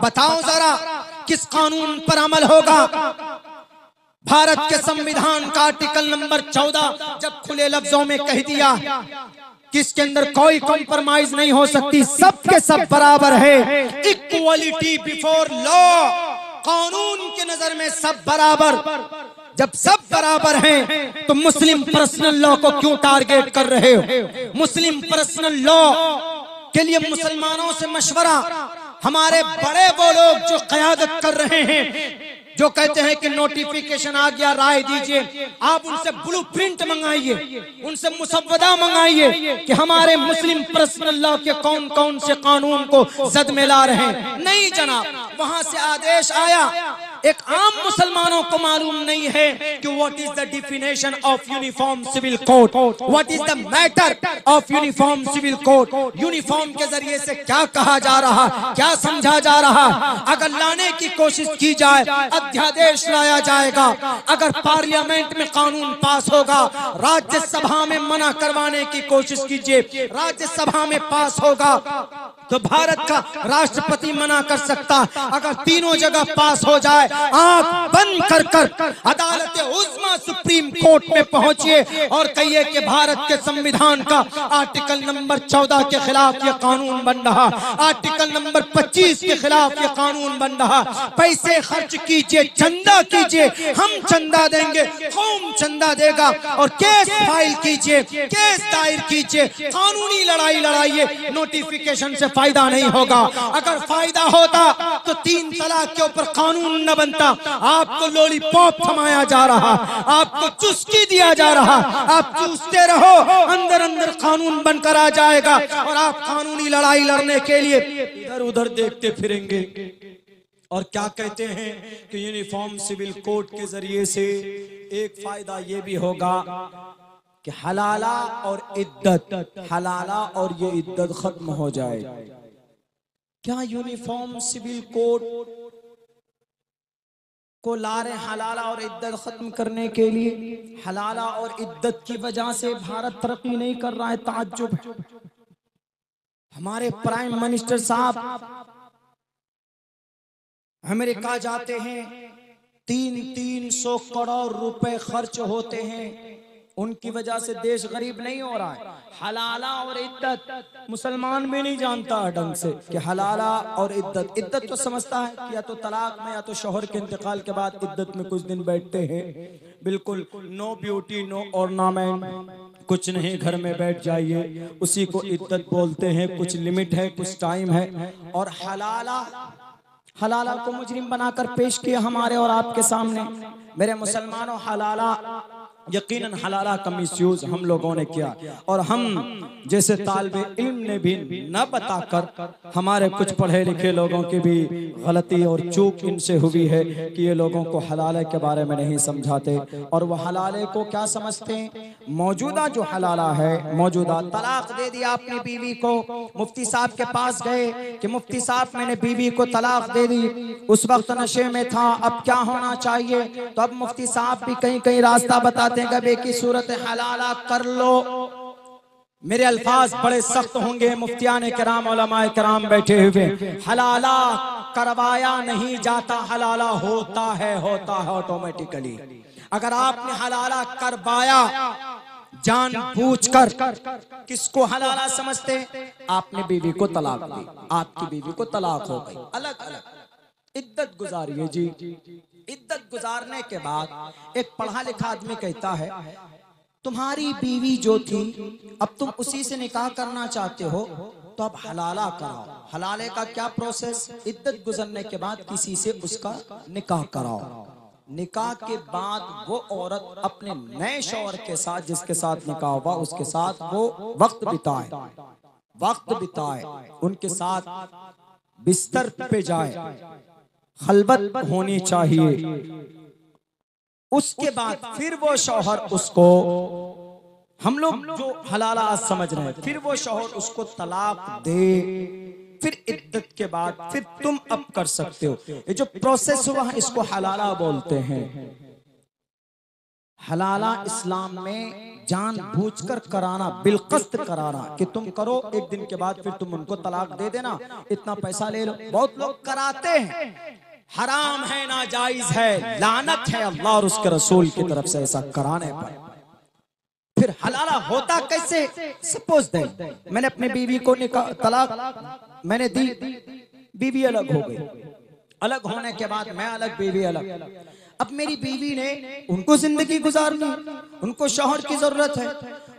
बताओ जरा किस कानून पर अमल होगा? भारत के संविधान का आर्टिकल नंबर 14 जब खुले लफ्जों में कह दिया कि इसके अंदर कोई कॉम्प्रोमाइज नहीं हो सकती, सब के सब बराबर है, इक्वलिटी बिफोर लॉ, कानून के नजर में सब बराबर। जब सब बराबर हैं तो मुस्लिम पर्सनल लॉ को क्यों टारगेट कर रहे हो? मुस्लिम पर्सनल लॉ के लिए मुसलमानों से मशवरा, हमारे बड़े वो लोग जो क़यादत कर रहे हैं, जो कहते हैं कि नोटिफिकेशन आ गया, राय दीजिए, आप उनसे ब्लूप्रिंट मंगाइए, उनसे मुसव्वदा मंगाइए कि हमारे मुस्लिम पर्सनल लॉ के कौन कौन से कानून को जद में ला रहे हैं। नहीं जनाब, वहां से आदेश आया, एक आम मुसलमानों को मालूम नहीं है कि what is the definition of uniform civil code, what is the matter of uniform civil code. Uniform के जरिए से क्या कहा जा रहा, क्या समझा जा रहा? अगर लाने की कोशिश की जाए, अध्यादेश लाया जाएगा, अगर पार्लियामेंट में कानून पास होगा, राज्यसभा में मना करवाने की कोशिश कीजिए, राज्यसभा में पास होगा तो भारत का राष्ट्रपति मना कर सकता। अगर तीनों जगह पास हो जाए, आंख बंद कर कर अदालत उज़्मा सुप्रीम कोर्ट में पहुंचिए और कहिए कि भारत के संविधान का आर्टिकल नंबर 14 के खिलाफ ये कानून बन रहा, आर्टिकल नंबर 25 के खिलाफ ये कानून बन रहा। पैसे खर्च कीजिए, चंदा कीजिए, हम चंदा देंगे, कौम चंदा देगा, और केस फाइल कीजिए, केस दायर कीजिए, कानूनी लड़ाई लड़ाइए। नोटिफिकेशन से फायदा नहीं होगा। अगर फायदा होता तो 3 तलाक के ऊपर कानून न बनता। आपको लॉलीपॉप थमाया जा रहा, आपको चुस्की दिया जा रहा, आप चूसते रहो, अंदर अंदर कानून बनकर आ जाएगा और आप कानूनी लड़ाई लड़ने के लिए इधर उधर देखते फिरेंगे। और क्या कहते हैं कि यूनिफॉर्म सिविल कोड के जरिए से एक फायदा ये भी होगा कि हलाला और इद्दत, हलाला और ये इद्दत खत्म हो जाए। क्या यूनिफॉर्म सिविल कोड को ला रहे हलाला और इद्दत खत्म करने के लिए? हलाला और इद्दत की वजह से भारत तरक्की नहीं कर रहा है, ताज्जुब। हमारे प्राइम मिनिस्टर साहब अमेरिका जाते हैं, 300 करोड़ रुपए खर्च होते हैं, उनकी वजह से देश गरीब नहीं हो रहा है। हलाला और इद्दत मुसलमान भी नहीं जानता ढंग से कि हलाला और इद्दत। इद्दत तो समझता है कि या तो तलाक में या तो शौहर के इंतकाल के बाद इद्दत में कुछ दिन बैठते हैं, बिल्कुल नो ब्यूटी नो ऑर्नामेंट, कुछ नहीं, घर में बैठ जाइए, उसी को इद्दत बोलते हैं। कुछ लिमिट है, कुछ टाइम है। और हलाला को मुजरिम बनाकर पेश किया हमारे और आपके सामने। मेरे मुसलमानों, हलाला यकीनन हलाला का मिसयूज हम लोगों ने किया, और हम जैसे तालिबे इल्म ने भी न बताकर हमारे कुछ पढ़े लिखे लोगों की भी गलती और चूक इनसे हुई है कि ये लोगों को हलाले के बारे में नहीं समझाते। और वह हलाले को क्या समझते हैं? मौजूदा जो हलाला है, मौजूदा तलाक दे दिया अपनी बीवी को, मुफ्ती साहब के पास गए कि मुफ्ती साहब मैंने बीवी को तलाक दे दी, उस वक्त नशे में था, अब क्या होना चाहिए? तो अब मुफ्ती साहब भी कहीं कहीं रास्ता बताते गबे की सूरत हलाला कर लो। मेरे अल्फाज बड़े सख्त होंगे, मुफ्तियान किराम उलमाए किराम बैठे हुए। हलाला करवाया नहीं जाता, हलाला होता है ऑटोमेटिकली। अगर आपने हलाला करवाया जानबूझकर, किसको हलाला समझते? आपने बीवी को तलाक दी, आपकी बीवी को तलाक हो गई, अलग अलग इद्दत गुजारिए जी। इद्दत गुजारने के बाद एक पढ़ा लिखा आदमी कहता है, तुम्हारी बीवी जो थी अब तुम उसी से निकाह करना चाहते हो तो अब हलाला कराओ। हलाले का क्या प्रोसेस? इद्दत गुजरने के बाद किसी से उसका निकाह कराओ। निकाह के बाद वो औरत अपने नए शौहर के साथ, जिसके साथ निकाह हुआ, उसके साथ वो वक्त बिताए, उनके साथ बिस्तर पे जाए, खलबत होनी चाहिए। उसके बाद फिर वो शौहर उसको, हम लोग जो हलाला समझ रहे हैं, फिर वो शौहर उसको तलाक दे, फिर इद्दत के बाद फिर तुम अब कर सकते हो। ये जो प्रोसेस हुआ है इसको हलाला बोलते हैं। हलाला इस्लाम में जानबूझकर कराना, बिलकस्त कराना कि तुम करो, एक दिन के बाद फिर तुम उनको तलाक दे देना, इतना पैसा ले लो। बहुत लोग कराते हैं, हराम है, नाजायज है, लानत है अल्लाह और उसके रसूल की तरफ से ऐसा कराने पर। फिर हलाला होता कैसे? सपोज दे मैंने अपनी बीवी को तलाक मैंने दी, बीवी अलग हो गई, अलग होने के बाद मैं अलग, बीवी अलग। अब मेरी बीवी ने, उनको जिंदगी गुजारनी, उनको शौहर की जरूरत है,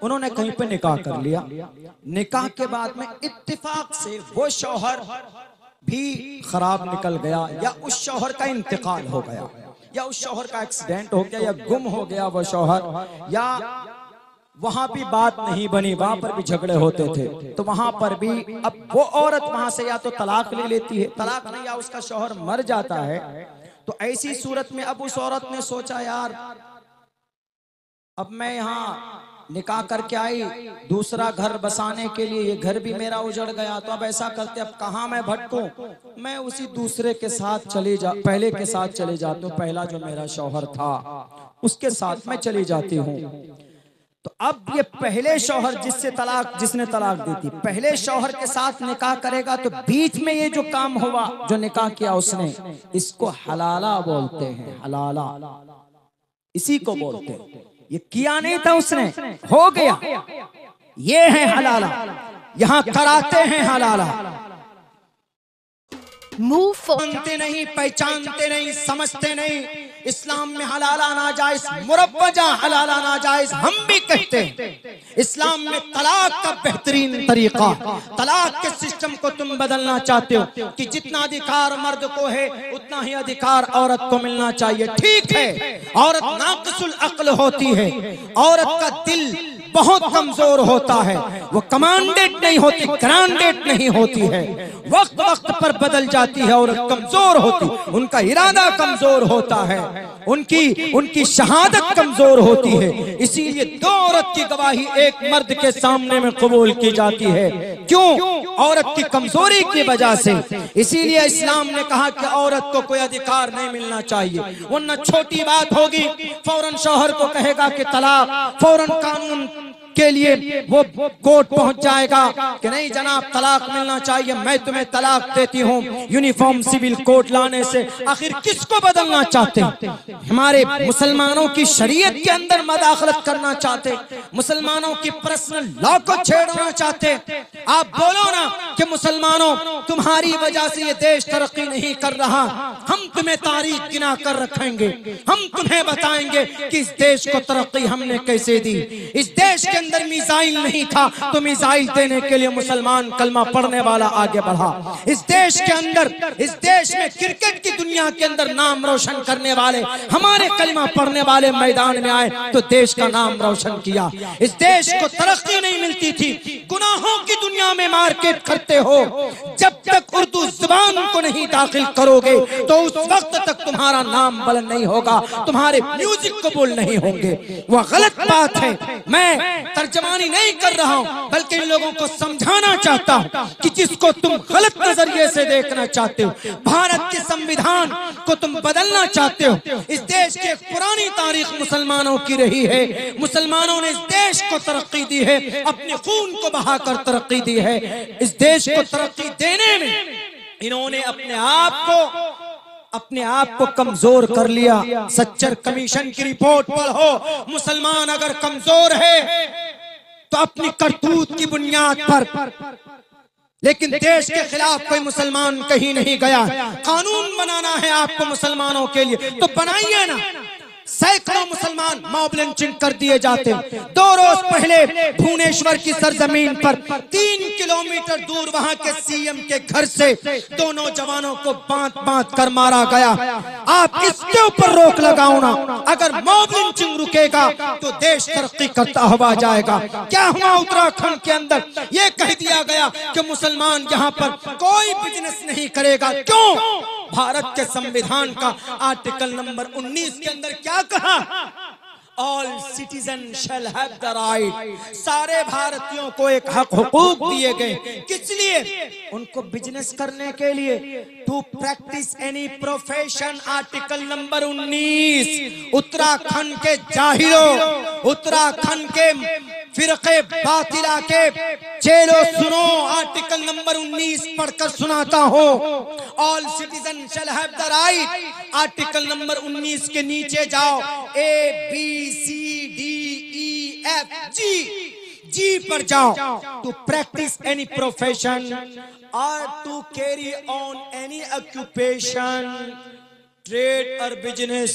उन्होंने कहीं पे निकाह कर लिया। निकाह के बाद में इत्तेफाक से वो शौहर भी खराब निकल गया, या उस शौहर का इंतकाल हो गया, या उस शौहर का एक्सीडेंट हो गया, या गुम हो गया वो शौहर, या वहां भी बात नहीं बनी, वहां पर भी झगड़े होते थे, तो वहां पर भी अब वो औरत वहां से या तो तलाक ले लेती है, तलाक नहीं, या उसका शौहर मर जाता है। तो ऐसी सूरत में अब उस औरत ने सोचा, यार अब मैं यहाँ निकाह करके आई, दूसरा घर बसाने के लिए, ये घर भी मेरा उजड़ गया, तो अब ऐसा करते, अब कहाँ मैं भटकूं, मैं उसी दूसरे के साथ पहले के साथ चले जाती हूँ, पहला जो मेरा शौहर था उसके साथ मैं चली जाती हूँ। तो अब ये पहले शौहर जिसने तलाक दी थी, पहले शौहर के साथ निकाह करेगा, तो बीच में ये जो काम हुआ, जो निकाह किया उसने, इसको हलाला बोलते हैं, हलाला इसी को बोलते हैं। ये किया नहीं था उसने, हो गया, ये है हलाला, यहां कराते हैं हलाला। जानते नहीं, पहचानते नहीं, समझते नहीं, इस्लाम में हलाला नाजायज, मुरव्वजा हलाला नाजायज हम भी कहते हैं। इस्लाम में तलाक का बेहतरीन तरीका, तलाक के सिस्टम को तुम बदलना चाहते हो कि जितना अधिकार मर्द को है उतना ही अधिकार औरत को मिलना चाहिए। ठीक है, औरत नाक़िसुल अक्ल होती है, औरत का दिल बहुत कमजोर होता है, वो कमांडेड नहीं होती, ग्रांडेड नहीं होती है, वक्त वक्त पर बदल जाती है और कमजोर होती, उनका इरादा कमजोर होता है, उनकी शहादत कमजोर होती है। इसीलिए दो औरत की गवाही एक मर्द के सामने में कबूल की जाती है। क्यों? औरत की कमजोरी की वजह से। इसीलिए इस्लाम ने कहा कि औरत को कोई अधिकार नहीं मिलना चाहिए, वरना छोटी बात होगी फौरन शौहर को कहेगा कि तलाक, फौरन कानून के लिए वो कोर्ट पहुंच जाएगा कि नहीं जनाब तलाक मिलना चाहिए, मैं तुम्हें तलाक देती हूँ। यूनिफॉर्म सिविल कोड लाने से आखिर किसको बदलना चाहते हैं? हमारे मुसलमानों की शरीयत के अंदर मदाखलत करना चाहते, मुसलमानों की पर्सनल लॉ को छेड़ना चाहते। आप बोलो ना कि मुसलमानों तुम्हारी वजह से ये देश तरक्की नहीं कर रहा, हम तुम्हें तारीख गिना कर रखेंगे, हम तुम्हें बताएंगे कि इस देश को तरक्की हमने कैसे दी। इस देश के अंदर मिसाइल नहीं था तो मिसाइल देने के लिए मुसलमान कलमा पढ़ने वाला आगे बढ़ा। इस देश के अंदर, इस देश में क्रिकेट की दुनिया के अंदर नाम रोशन करने वाले हमारे कलमा पढ़ने वाले मैदान में आए तो देश का नाम रोशन किया। इस देश को तरक्की नहीं मिलती थी, गुनाहों की दुनिया में मार्केट करते हो। जब तक उर्दू जुबान को नहीं दाखिल करोगे तो उस वक्त तक तुम्हारा नाम बुलंद नहीं होगा, तुम्हारे म्यूजिक कबूल नहीं होंगे। वह गलत बात है, मैं तर्जमानी नहीं कर रहा हूं, बल्कि इन लोगों को समझाना चाहता हूं कि जिसको तुम गलत नजरिए से देखना चाहते हो, भारत के संविधान को तुम बदलना चाहते हो। इस देश की पुरानी तारीख मुसलमानों की रही है, मुसलमानों ने इस देश को तरक्की दी है, अपने खून को बहाकर तरक्की दी है। इस देश को तरक्की देने में इन्होंने अपने आप को कमजोर कर लिया। सच्चर कमीशन की रिपोर्ट पढ़ो, मुसलमान अगर कमजोर है तो अपनी करतूत की बुनियाद पर, लेकिन देश के खिलाफ कोई मुसलमान कहीं नहीं गया। कानून बनाना है आपको मुसलमानों के लिए तो बनाइए ना। सैकड़ों मुसलमान मॉब लिंचिंग कर दिए जाते। 2 रोज पहले भुवनेश्वर की सरजमीन पर 3 किलोमीटर दूर वहां के सीएम के घर से 2 नौजवानों को बांध कर मारा गया। आप इसके ऊपर रोक लगाओ ना। अगर मॉब लिंचिंग रुकेगा तो देश तरक्की करता हुआ जाएगा। क्या हुआ उत्तराखंड के अंदर? ये कह दिया गया कि मुसलमान यहाँ पर कोई बिजनेस नहीं करेगा। क्यों? भारत के संविधान का आर्टिकल नंबर 19 के अंदर क्या कहा? All citizen shall have the right, सारे भारतीयों को एक हक हुकूक दिए गए। किस लिए? उनको बिजनेस करने के लिए। To practise any profession, article number 19। Uttarakhand के जाहिलों, उत्तराखंड के फिरके बातिला के चेलो सुनो, आर्टिकल नंबर 19 पढ़कर सुनाता हूँ। All citizen shall have the right, article number 19 के नीचे जाओ, ABCDEF जी पर जाओ। टू प्रैक्टिस एनी प्रोफेशन और to carry on any occupation, trade और बिजनेस।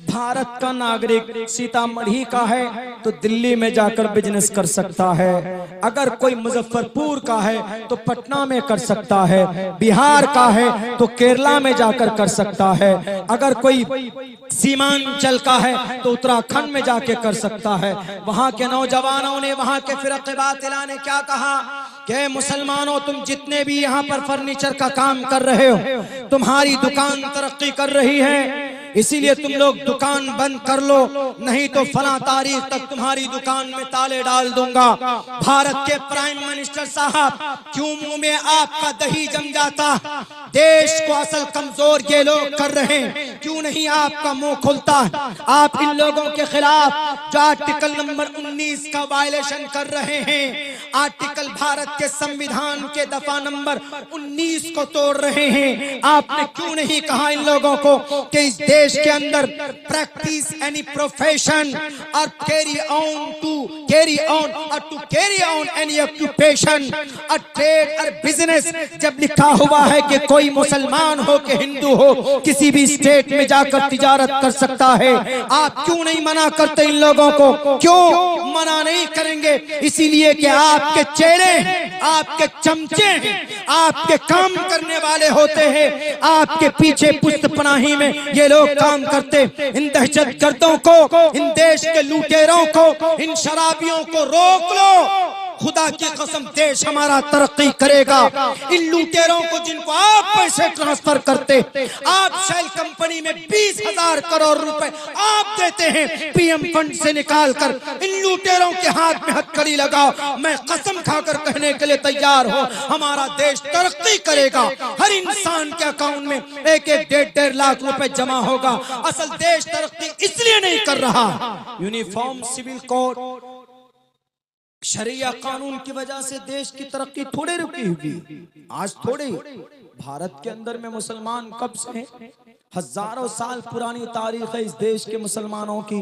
भारत का नागरिक सीतामढ़ी का है तो दिल्ली में जाकर बिजनेस कर सकता है, अगर कोई मुजफ्फरपुर का है तो पटना में कर सकता है, बिहार का है तो केरला में जाकर कर सकता है, अगर कोई सीमांचल का है तो उत्तराखंड में जाके कर सकता है। वहां के नौजवानों ने, वहां के फिरक़े बातिला ने क्या कहा कि मुसलमानों, तुम जितने भी यहाँ पर फर्नीचर का काम कर रहे हो, तुम्हारी दुकान तरक्की कर रही है, इसीलिए तुम लोग दुकान बंद कर लो, नहीं तो फला तारीख तक तुम्हारी दुकान में ताले डाल दूंगा। भारत के प्राइम मिनिस्टर साहब, क्यों मुंह में आपका दही जम जाता? देश को असल कमजोर ये लोग कर रहे हैं, क्यों नहीं आपका मुंह खुलता? आप इन लोगों के खिलाफ जो आर्टिकल नंबर 19 का वायलेशन कर रहे हैं, आर्टिकल भारत के संविधान के दफा नंबर 19 को तोड़ रहे हैं, आपने क्यों नहीं कहा इन लोगों को कि इस देश के अंदर प्रैक्टिस एनी प्रोफेशन और carry on any occupation, a trade और बिजनेस। जब लिखा हुआ है कि कोई मुसलमान हो कि हिंदू हो किसी भी स्टेट में जाकर तिजारत कर सकता है, आप क्यों नहीं मना करते इन लोगों को? क्यों मना नहीं करेंगे? इसीलिए कि आपके चेहरे, आपके चमचे हैं, आपके काम करने वाले होते हैं, आपके पीछे पुश्त पनाही में ये लोग काम करते। इन दहशतगर्दों को, इन देश के लुटेरों को, इन शराबियों को रोक लो, खुदा की कसम देश हमारा तरक्की करेगा। इन लुटेरों को जिनको आप पैसे ट्रांसफर करते, आप शेल कंपनी में 20,000 करोड़ रुपए आप देते हैं पीएम फंड से निकाल कर, इन लुटेरों के हाथ में हथकड़ी लगाओ। मैं कसम खाकर कहने के लिए तैयार हूँ, हमारा देश तरक्की करेगा। हर इंसान के अकाउंट में 1-1, 1.5 लाख रुपए जमा होगा। असल देश तरक्की इसलिए नहीं कर रहा, यूनिफॉर्म सिविल कोड, शरिया कानून की वजह से देश की तरक्की थोड़े रुकी होगी, आज थोड़े। भारत के अंदर में मुसलमान कब से हैं? हजारों साल पुरानी तारीख है इस देश के मुसलमानों की।